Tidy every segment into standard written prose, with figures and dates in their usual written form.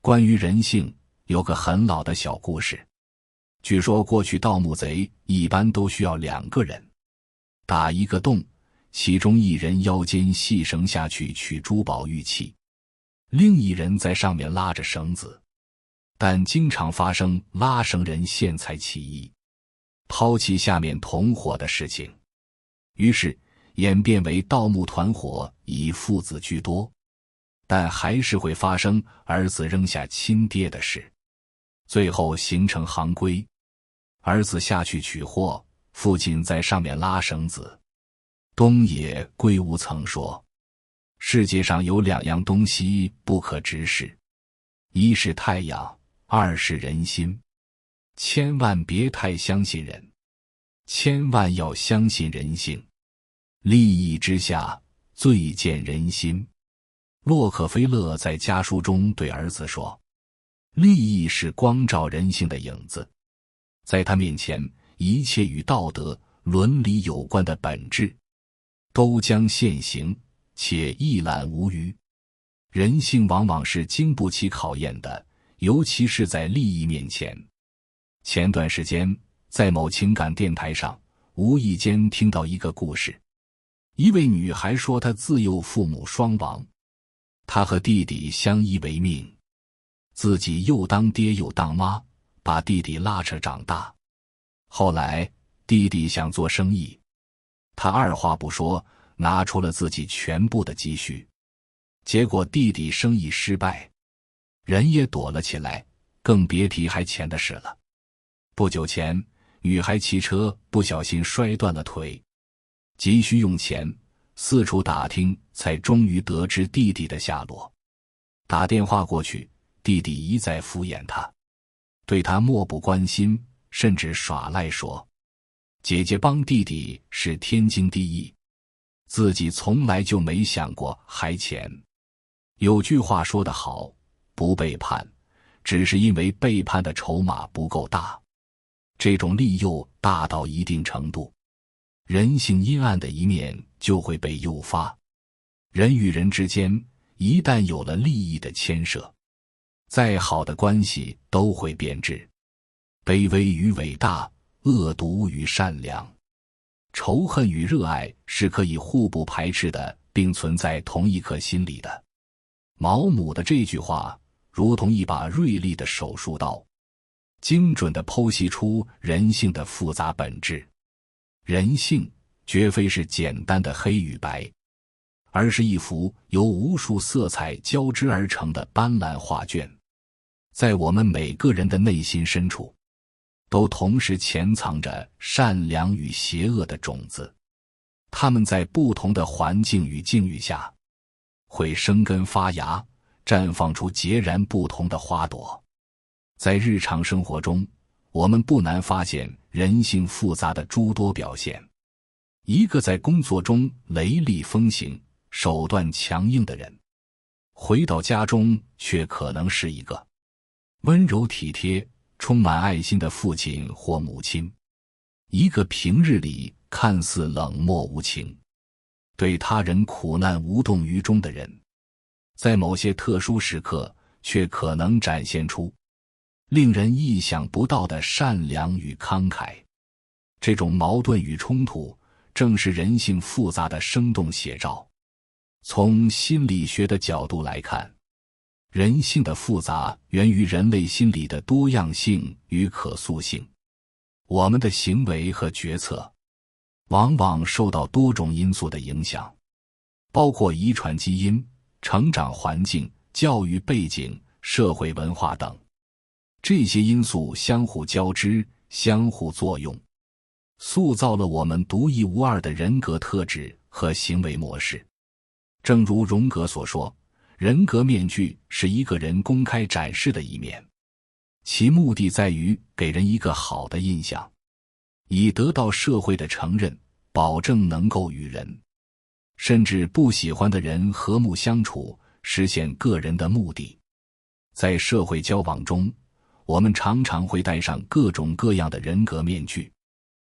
关于人性，有个很老的小故事。据说过去盗墓贼一般都需要2个人，打一个洞，其中一人腰间系绳下去取珠宝玉器，另一人在上面拉着绳子。但经常发生拉绳人陷财起意，抛弃下面同伙的事情，于是演变为盗墓团伙以父子居多，但还是会发生儿子扔下亲爹的事，最后形成行规：儿子下去取货，父亲在上面拉绳子。东野圭吾曾说，世界上有2样东西不可直视，一是太阳，二是人心。千万别太相信人，千万要相信人性。利益之下，最见人心。洛克菲勒在家书中对儿子说，利益是光照人性的影子，在他面前，一切与道德、伦理有关的本质都将现形，且一览无余。人性往往是经不起考验的，尤其是在利益面前。前段时间，在某情感电台上，无意间听到一个故事。一位女孩说，她自幼父母双亡，她和弟弟相依为命，自己又当爹又当妈，把弟弟拉扯长大。后来弟弟想做生意，他二话不说拿出了自己全部的积蓄，结果弟弟生意失败，人也躲了起来，更别提还钱的事了。不久前，女孩骑车不小心摔断了腿，急需用钱，四处打听才终于得知弟弟的下落。打电话过去，弟弟一再敷衍他，对他漠不关心，甚至耍赖说姐姐帮弟弟是天经地义，自己从来就没想过还钱。有句话说得好，不背叛，只是因为背叛的筹码不够大。这种利诱大到一定程度，人性阴暗的一面就会被诱发。人与人之间一旦有了利益的牵涉，再好的关系都会变质。卑微与伟大，恶毒与善良，仇恨与热爱是可以互不排斥的，并存在同一颗心里的。毛姆的这句话如同一把锐利的手术刀，精准地剖析出人性的复杂本质。人性绝非是简单的黑与白，而是一幅由无数色彩交织而成的斑斓画卷。在我们每个人的内心深处，都同时潜藏着善良与邪恶的种子，它们在不同的环境与境遇下，会生根发芽，绽放出截然不同的花朵。在日常生活中，我们不难发现人性复杂的诸多表现。一个在工作中雷厉风行、手段强硬的人，回到家中却可能是一个温柔体贴、充满爱心的父亲或母亲。一个平日里看似冷漠无情，对他人苦难无动于衷的人，在某些特殊时刻却可能展现出令人意想不到的善良与慷慨。这种矛盾与冲突正是人性复杂的生动写照。从心理学的角度来看，人性的复杂源于人类心理的多样性与可塑性。我们的行为和决策往往受到多种因素的影响，包括遗传基因、成长环境、教育背景、社会文化等。这些因素相互交织、相互作用，塑造了我们独一无二的人格特质和行为模式。正如荣格所说，人格面具是一个人公开展示的一面，其目的在于给人一个好的印象，以得到社会的承认，保证能够与人，甚至不喜欢的人和睦相处，实现个人的目的。在社会交往中，我们常常会戴上各种各样的人格面具，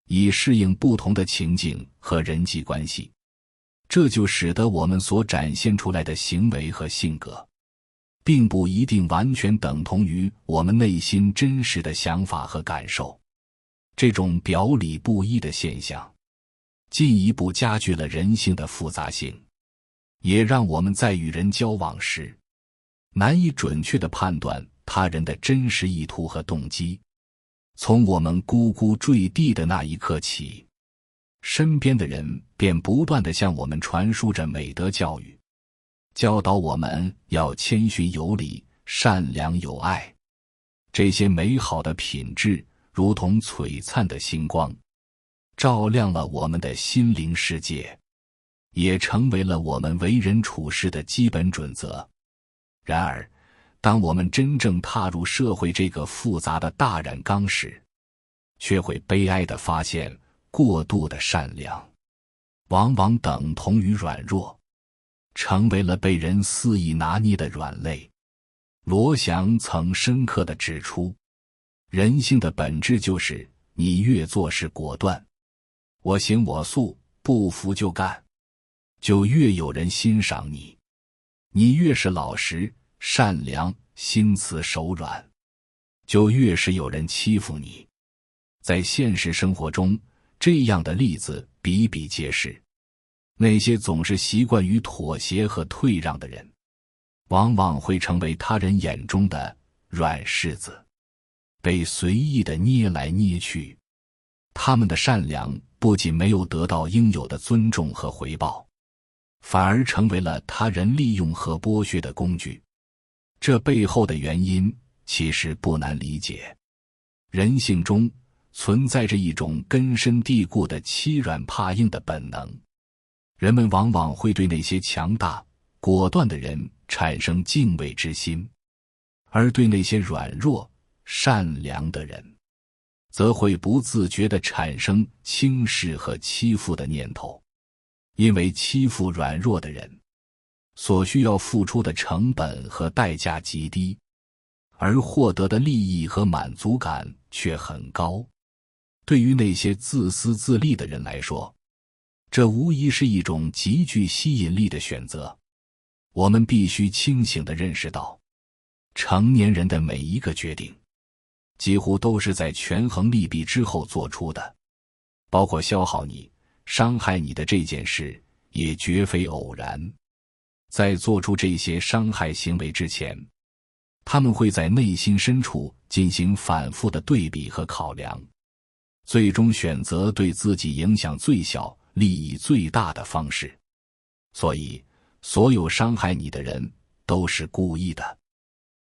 以适应不同的情境和人际关系。这就使得我们所展现出来的行为和性格并不一定完全等同于我们内心真实的想法和感受。这种表里不一的现象，进一步加剧了人性的复杂性，也让我们在与人交往时，难以准确地判断他人的真实意图和动机。从我们呱呱坠地的那一刻起，身边的人便不断地向我们传输着美德教育，教导我们要谦逊有礼、善良有爱。这些美好的品质如同璀璨的星光，照亮了我们的心灵世界，也成为了我们为人处事的基本准则。然而，当我们真正踏入社会这个复杂的大染缸时，却会悲哀地发现，过度的善良往往等同于软弱，成为了被人肆意拿捏的软肋。罗翔曾深刻地指出，人性的本质就是你越做事果断，我行我素，不服就干，就越有人欣赏你；你越是老实善良，心慈手软，就越是有人欺负你。在现实生活中，这样的例子比比皆是。那些总是习惯于妥协和退让的人，往往会成为他人眼中的软柿子，被随意地捏来捏去。他们的善良不仅没有得到应有的尊重和回报，反而成为了他人利用和剥削的工具。这背后的原因其实不难理解，人性中存在着一种根深蒂固的欺软怕硬的本能，人们往往会对那些强大、果断的人产生敬畏之心，而对那些软弱、善良的人，则会不自觉地产生轻视和欺负的念头。因为欺负软弱的人，所需要付出的成本和代价极低，而获得的利益和满足感却很高。对于那些自私自利的人来说，这无疑是一种极具吸引力的选择。我们必须清醒地认识到，成年人的每一个决定，几乎都是在权衡利弊之后做出的，包括消耗你、伤害你的这件事，也绝非偶然。在做出这些伤害行为之前，他们会在内心深处进行反复的对比和考量，最终选择对自己影响最小、利益最大的方式。所以，所有伤害你的人都是故意的，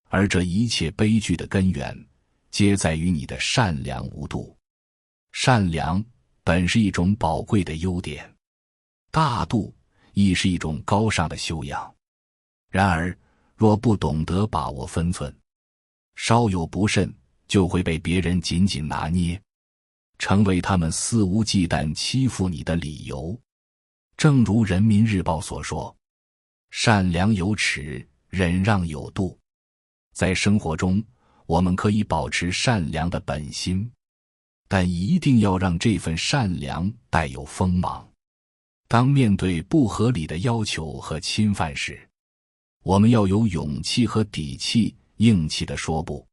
而这一切悲剧的根源，皆在于你的善良无度。善良本是一种宝贵的优点，大度亦是一种高尚的修养。然而，若不懂得把握分寸，稍有不慎，就会被别人紧紧拿捏，成为他们肆无忌惮欺负你的理由。正如人民日报所说，善良有尺，忍让有度。在生活中，我们可以保持善良的本心，但一定要让这份善良带有锋芒。当面对不合理的要求和侵犯时，我们要有勇气和底气，硬气地说不。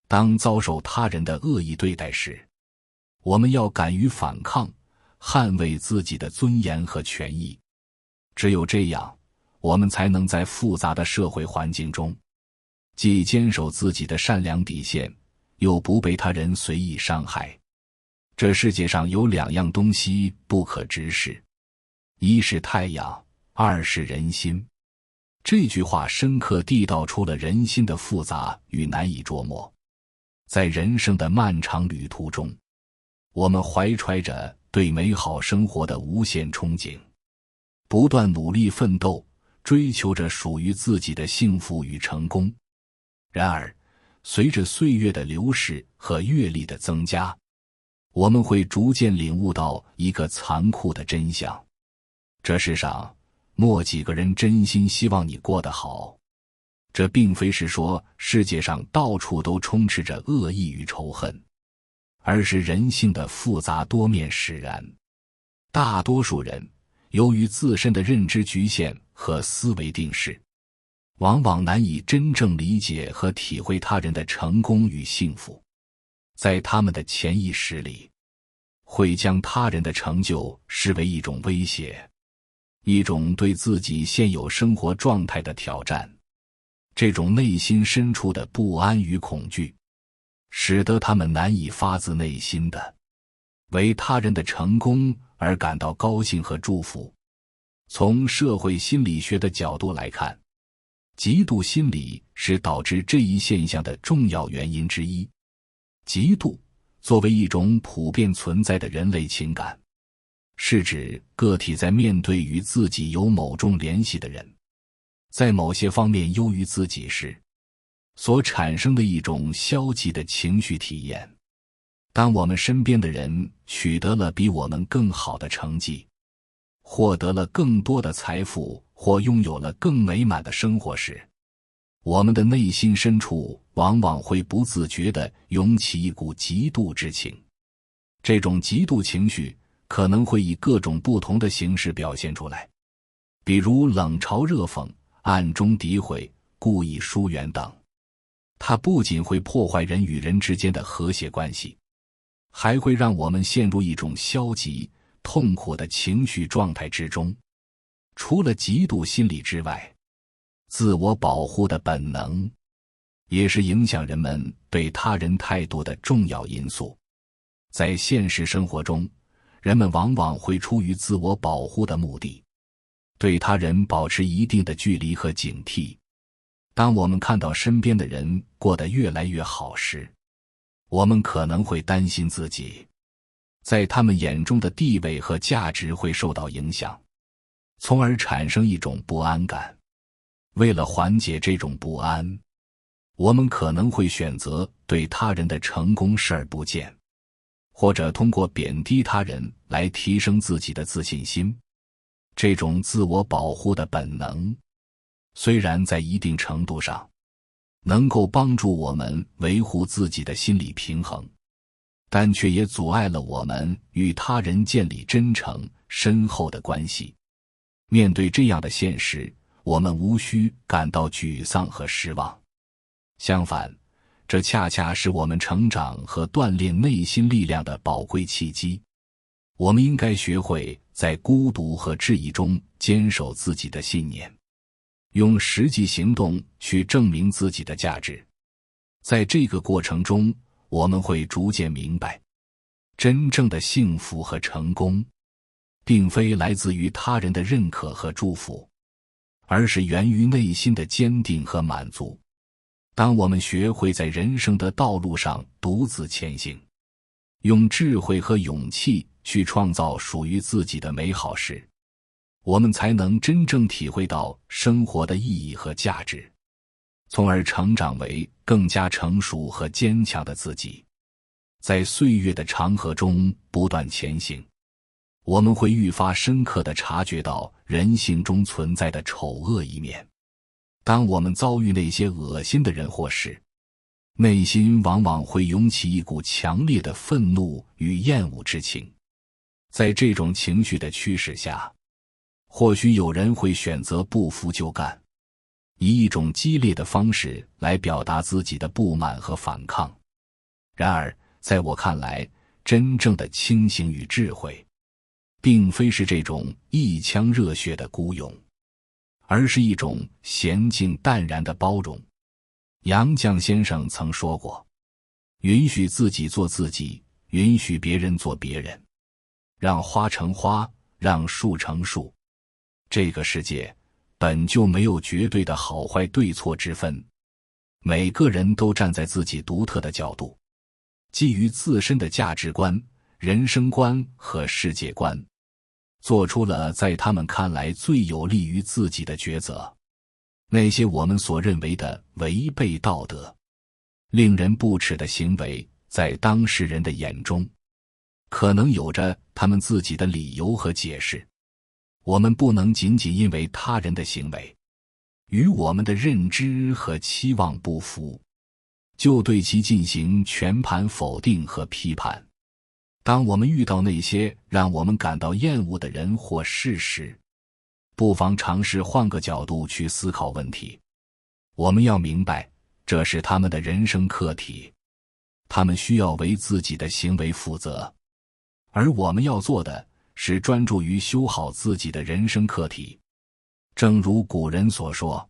当遭受他人的恶意对待时，我们要敢于反抗，捍卫自己的尊严和权益。只有这样，我们才能在复杂的社会环境中，既坚守自己的善良底线，又不被他人随意伤害。这世界上有两样东西不可直视，一是太阳，二是人心。这句话深刻地道出了人心的复杂与难以捉摸。在人生的漫长旅途中，我们怀揣着对美好生活的无限憧憬，不断努力奋斗，追求着属于自己的幸福与成功。然而，随着岁月的流逝和阅历的增加，我们会逐渐领悟到一个残酷的真相：这世上没几个人真心希望你过得好。这并非是说世界上到处都充斥着恶意与仇恨，而是人性的复杂多面使然。大多数人由于自身的认知局限和思维定式，往往难以真正理解和体会他人的成功与幸福。在他们的潜意识里，会将他人的成就视为一种威胁，一种对自己现有生活状态的挑战。这种内心深处的不安与恐惧，使得他们难以发自内心的为他人的成功而感到高兴和祝福。从社会心理学的角度来看，嫉妒心理是导致这一现象的重要原因之一。嫉妒作为一种普遍存在的人类情感，是指个体在面对与自己有某种联系的人，在某些方面优于自己时，所产生的一种消极的情绪体验。当我们身边的人取得了比我们更好的成绩，获得了更多的财富，或拥有了更美满的生活时，我们的内心深处往往会不自觉地涌起一股嫉妒之情。这种嫉妒情绪可能会以各种不同的形式表现出来，比如冷嘲热讽、暗中诋毁、故意疏远等。它不仅会破坏人与人之间的和谐关系，还会让我们陷入一种消极、痛苦的情绪状态之中。除了嫉妒心理之外，自我保护的本能也是影响人们对他人态度的重要因素。在现实生活中，人们往往会出于自我保护的目的，对他人保持一定的距离和警惕。当我们看到身边的人过得越来越好时，我们可能会担心自己在他们眼中的地位和价值会受到影响，从而产生一种不安感。为了缓解这种不安，我们可能会选择对他人的成功视而不见，或者通过贬低他人来提升自己的自信心。这种自我保护的本能，虽然在一定程度上能够帮助我们维护自己的心理平衡，但却也阻碍了我们与他人建立真诚深厚的关系。面对这样的现实，我们无需感到沮丧和失望。相反，这恰恰是我们成长和锻炼内心力量的宝贵契机。我们应该学会在孤独和质疑中坚守自己的信念，用实际行动去证明自己的价值。在这个过程中，我们会逐渐明白，真正的幸福和成功并非来自于他人的认可和祝福，而是源于内心的坚定和满足。当我们学会在人生的道路上独自前行，用智慧和勇气去创造属于自己的美好时，我们才能真正体会到生活的意义和价值，从而成长为更加成熟和坚强的自己。在岁月的长河中不断前行，我们会愈发深刻地察觉到人性中存在的丑恶一面。当我们遭遇那些恶心的人或事，内心往往会涌起一股强烈的愤怒与厌恶之情。在这种情绪的驱使下，或许有人会选择不服就干，以一种激烈的方式来表达自己的不满和反抗。然而，在我看来，真正的清醒与智慧，并非是这种一腔热血的孤勇，而是一种娴静淡然的包容。杨绛先生曾说过，允许自己做自己，允许别人做别人，让花成花，让树成树。这个世界本就没有绝对的好坏对错之分，每个人都站在自己独特的角度，基于自身的价值观、人生观和世界观，做出了在他们看来最有利于自己的抉择。那些我们所认为的违背道德、令人不齿的行为，在当事人的眼中，可能有着他们自己的理由和解释。我们不能仅仅因为他人的行为与我们的认知和期望不符，就对其进行全盘否定和批判。当我们遇到那些让我们感到厌恶的人或事时，不妨尝试换个角度去思考问题。我们要明白，这是他们的人生课题，他们需要为自己的行为负责，而我们要做的是专注于修好自己的人生课题。正如古人所说，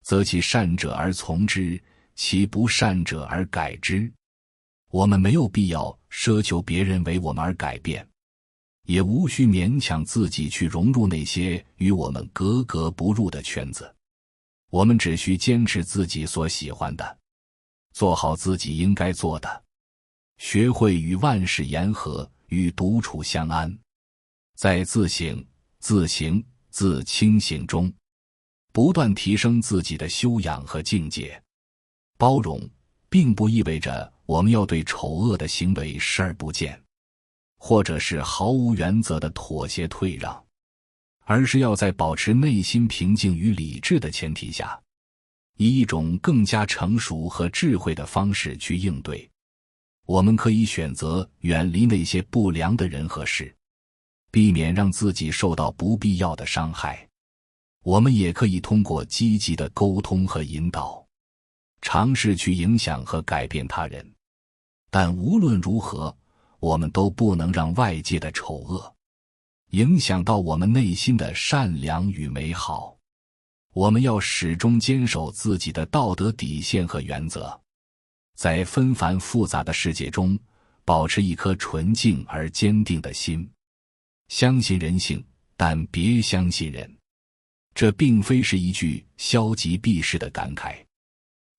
择其善者而从之，其不善者而改之。我们没有必要奢求别人为我们而改变，也无需勉强自己去融入那些与我们格格不入的圈子。我们只需坚持自己所喜欢的，做好自己应该做的，学会与万事言和，与独处相安，在自省、自省、自清醒中不断提升自己的修养和境界。包容并不意味着我们要对丑恶的行为视而不见，或者是毫无原则的妥协退让，而是要在保持内心平静与理智的前提下，以一种更加成熟和智慧的方式去应对。我们可以选择远离那些不良的人和事，避免让自己受到不必要的伤害。我们也可以通过积极的沟通和引导，尝试去影响和改变他人。但无论如何，我们都不能让外界的丑恶影响到我们内心的善良与美好。我们要始终坚守自己的道德底线和原则，在纷繁复杂的世界中保持一颗纯净而坚定的心。相信人性，但别相信人。这并非是一句消极避世的感慨，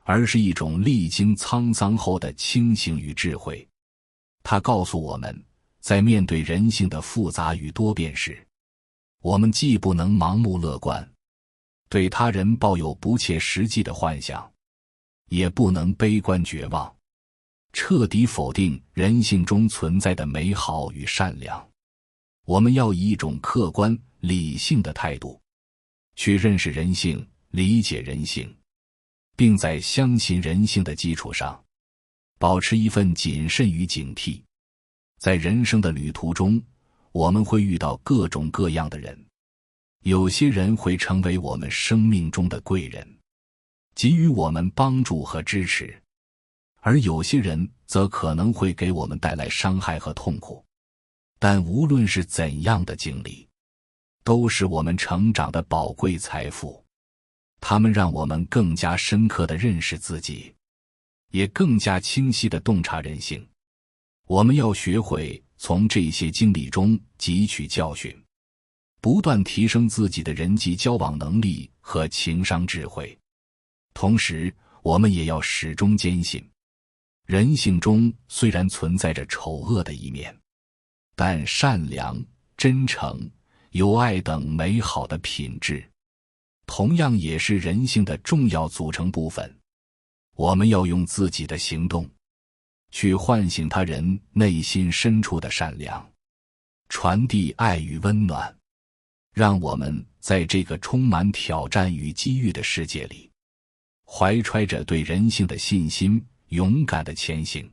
而是一种历经沧桑后的清醒与智慧。它告诉我们，在面对人性的复杂与多变时，我们既不能盲目乐观，对他人抱有不切实际的幻想，也不能悲观绝望，彻底否定人性中存在的美好与善良。我们要以一种客观、理性的态度去认识人性，理解人性，并在相信人性的基础上，保持一份谨慎与警惕。在人生的旅途中，我们会遇到各种各样的人，有些人会成为我们生命中的贵人，给予我们帮助和支持，而有些人则可能会给我们带来伤害和痛苦。但无论是怎样的经历，都是我们成长的宝贵财富。他们让我们更加深刻地认识自己，也更加清晰地洞察人性。我们要学会从这些经历中汲取教训，不断提升自己的人际交往能力和情商智慧。同时，我们也要始终坚信，人性中虽然存在着丑恶的一面，但善良、真诚、友爱等美好的品质同样也是人性的重要组成部分。我们要用自己的行动去唤醒他人内心深处的善良，传递爱与温暖，让我们在这个充满挑战与机遇的世界里，怀揣着对人性的信心，勇敢地前行。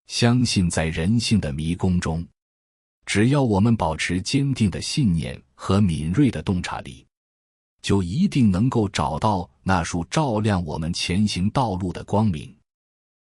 相信在人性的迷宫中，只要我们保持坚定的信念和敏锐的洞察力，就一定能够找到那束照亮我们前行道路的光明。